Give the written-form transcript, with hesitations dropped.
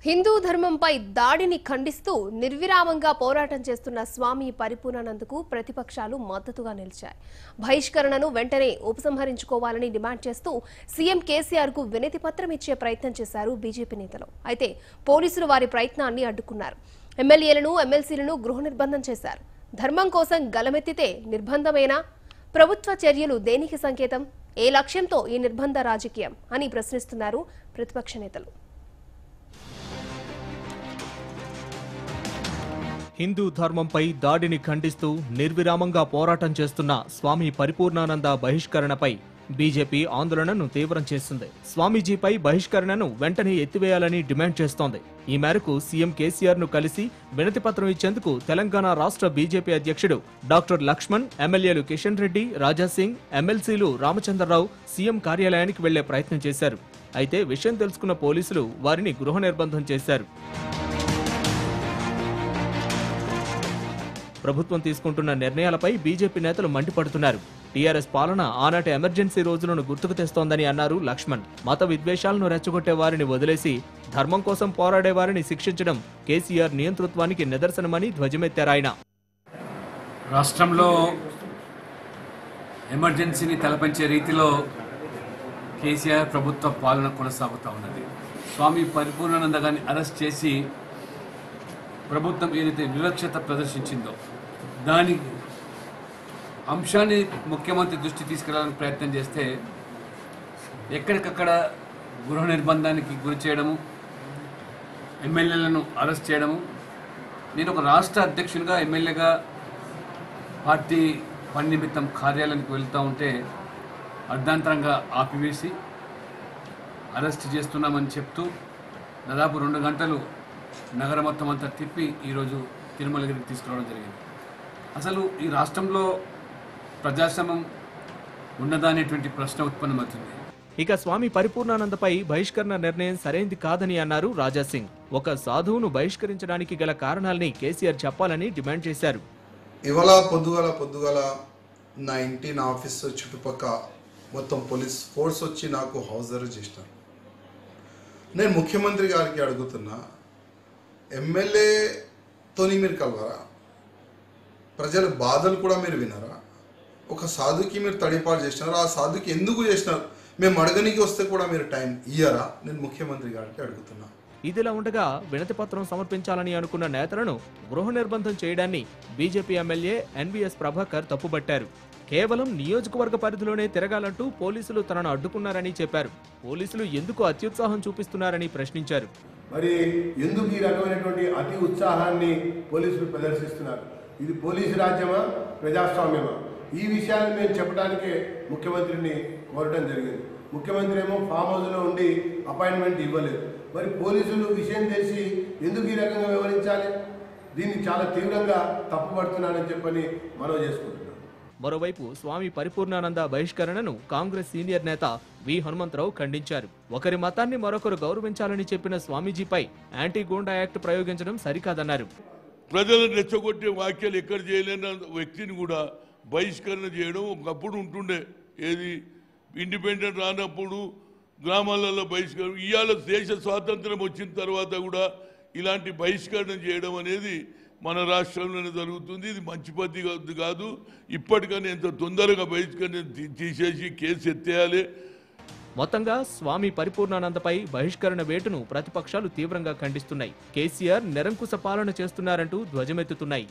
హిందూ ధర్మంపై దాడిని ఖండిస్తూ నిర్విరామంగా పోరాటం చేస్తున్న స్వామి పరిపూర్ణానందకు ప్రతిపక్షాలు మద్దతుగా నిలిచాయి. బహిష్కరణను వెంటనే ఉపసంహరించుకోవాలని డిమాండ్ చేస్తూ సీఎం కేసీఆర్ కు వినతి పత్రం ఇచ్చే ప్రయత్నం చేశారు బీజేపీ నేతలు. అయితే పోలీసులు వారి ప్రయత్నాన్ని అడ్డుకున్నారు. ఎమ్మెల్యేలను ఎమ్మెల్సీలను గృహ నిర్బంధం చేశారు. ధర్మం కోసం గలమెత్తితే నిర్బంధమేనా? ప్రభుత్వ చర్యలు దేనికి సంకేతం? ఏ లక్ష్యంతో ఈ నిర్బంధ రాజకీయం అని ప్రశ్నిస్తున్నారు ప్రతిపక్ష నేతలు. హిందూ ధర్మంపై దాడిని ఖండిస్తూ నిర్విరామంగా పోరాటం చేస్తున్న స్వామి పరిపూర్ణానంద బహిష్కరణపై బీజేపీ ఆందోళనను తీవ్రం చేసింది. స్వామీజీపై బహిష్కరణను వెంటనే ఎత్తివేయాలని డిమాండ్ చేస్తోంది. ఈ మేరకు సీఎం కేసీఆర్ ను కలిసి వినతిపత్రం ఇచ్చేందుకు తెలంగాణ రాష్ట్ర బీజేపీ అధ్యక్షుడు డాక్టర్ లక్ష్మణ్, ఎమ్మెల్యేలు కిషన్ రెడ్డి, రాజాసింగ్, ఎమ్మెల్సీలు రామచంద్రరావు సీఎం కార్యాలయానికి వెళ్లే ప్రయత్నం చేశారు. అయితే విషయం తెలుసుకున్న పోలీసులు వారిని గృహ నిర్బంధం చేశారు. ప్రభుత్వం తీసుకుంటున్న నిర్ణయాలపై బీజేపీ నేతలు మండిపడుతున్నారు. టీఆర్ఎస్ పాలన ఆనాటి ఎమర్జెన్సీ రోజులను గుర్తుకు తెస్తోందని అన్నారు లక్ష్మణ్. మత విద్వేషాలను రెచ్చగొట్టే వారిని వదిలేసి ధర్మం కోసం పోరాడే వారిని శిక్షించడం కేసీఆర్ నియంతృత్వానికి నిదర్శనమని ధ్వజమెత్తారాయన. రాష్ట్రంలో ఎమర్జెన్సీని తలపించే రీతిలో కేసీఆర్ ప్రభుత్వ పాలన కొనసాగుతూ ఉన్నది. స్వామి పరిపూర్ణానంద గారిని అరెస్ట్ చేసి ప్రభుత్వం ఏదైతే వివక్షత ప్రదర్శించిందో దాని అంశాన్ని ముఖ్యమంత్రి దృష్టి తీసుకెళ్లాలని ప్రయత్నం చేస్తే ఎక్కడికక్కడ గృహ నిర్బంధానికి గురి చేయడము, ఎమ్మెల్యేలను అరెస్ట్ చేయడము. నేను ఒక రాష్ట్ర అధ్యక్షునిగా ఎమ్మెల్యేగా పార్టీ పని నిమిత్తం కార్యాలయానికి వెళ్తూ ఉంటే అర్ధాంతరంగా ఆపివేసి అరెస్ట్ చేస్తున్నామని చెప్తూ దాదాపు 2 గంటలు నగరం మొత్తం అంతా తిప్పి ఈరోజు తిరుమలగిరికి తీసుకురావడం జరిగింది. అసలు ఈ రాష్ట్రంలో ప్రజాస్వామ్యం ఉన్నదా అనేటువంటి ప్రశ్న ఉత్పన్నమవుతుంది. ఇక స్వామి పరిపూర్ణానందపై బహిష్కరణ నిర్ణయం సరైంది కాదని అన్నారు రాజాసింగ్. ఒక సాధువును బహిష్కరించడానికి గల కారణాలని కేసీఆర్ చెప్పాలని డిమాండ్ చేశారు. ఇవాళ పొద్దుగాల నా ఇంటి, నా ఆఫీస్ చుట్టుపక్క మొత్తం పోలీస్ ఫోర్స్ వచ్చి నాకు హౌస్ అరెస్ట్ చేసినారు. నేను ముఖ్యమంత్రి గారికి అడుగుతున్నా, ఎమ్మెల్యేతోని మీరు కలవరా? ప్రజల బాధలు కూడా మీరు వినరా? ఒక సాధుకి మీరు తడిపాటు చేసినారు. ఆ సాధుకి ఎందుకు చేసినారు? మేము అడగనికి వస్తే కూడా మీరు టైం ఇయ్యరా? నేను ముఖ్యమంత్రి గారికి అడుగుతున్నా. ఇదిలా ఉండగా వినతి పత్రం సమర్పించాలని అనుకున్న నేతలను గృహ నిర్బంధం చేయడాన్ని బీజేపీ ఎమ్మెల్యే ఎన్వీఎస్ ప్రభాకర్ తప్పుబట్టారు. కేవలం నియోజకవర్గ పరిధిలోనే తిరగాలంటూ పోలీసులు తనను అడ్డుకున్నారని చెప్పారు. పోలీసులు ఎందుకు అత్యుత్సాహం చూపిస్తున్నారని ప్రశ్నించారు. మరి ఎందుకు ఈ రకమైనటువంటి అతి ఉత్సాహాన్ని పోలీసులు ప్రదర్శిస్తున్నారు? ఇది పోలీసు రాజ్యమా, ప్రజాస్వామ్యమా? ఈ విషయాన్ని మేము చెప్పడానికే ముఖ్యమంత్రిని కోరడం జరిగింది. ముఖ్యమంత్రి ఏమో ఫామ్ హౌస్లో ఉండి అపాయింట్మెంట్ ఇవ్వలేదు. మరి పోలీసులు విషయం తెలిసి ఎందుకు ఈ రకంగా వ్యవహరించాలి? దీన్ని చాలా తీవ్రంగా తప్పుపడుతున్నానని చెప్పని మనవి చేసుకుంటున్నాను. మరోవైపు స్వామి పరిపూర్ణానంద బహిష్కరణను కాంగ్రెస్ సీనియర్ నేత వి హనుమంతరావు ఖండించారు. ఒకరి మతాన్ని మరొకరు గౌరవించాలని చెప్పిన స్వామీజీపై యాంటీ గూండా యాక్ట్ ప్రయోగించడం సరికాదన్నారు. ప్రజలను రెచ్చగొట్టే వ్యాఖ్యలు ఎక్కడ చేయలేని వ్యక్తిని కూడా బహిష్కరణ చేయడం ఒకప్పుడు ఉంటుండే. ఏది ఇండిపెండెంట్ రానప్పుడు గ్రామాలలో బహిష్కరణ. ఇవాళ దేశ స్వాతంత్రం వచ్చిన తర్వాత కూడా ఇలాంటి బహిష్కరణ చేయడం అనేది మన రాష్ట్రంలోనే జరుగుతుంది. ఇది మంచి పద్ధతి కాదు. ఇప్పటికైనా ఎంత తొందరగా బహిష్కరణ తీసేసి కేసు ఎత్తేయాలి. మొత్తంగా స్వామి పరిపూర్ణానందపై బహిష్కరణ వేటును ప్రతిపక్షాలు తీవ్రంగా ఖండిస్తున్నాయి. కేసీఆర్ నిరంకుశ పాలన చేస్తున్నారంటూ ధ్వజమెత్తుతున్నాయి.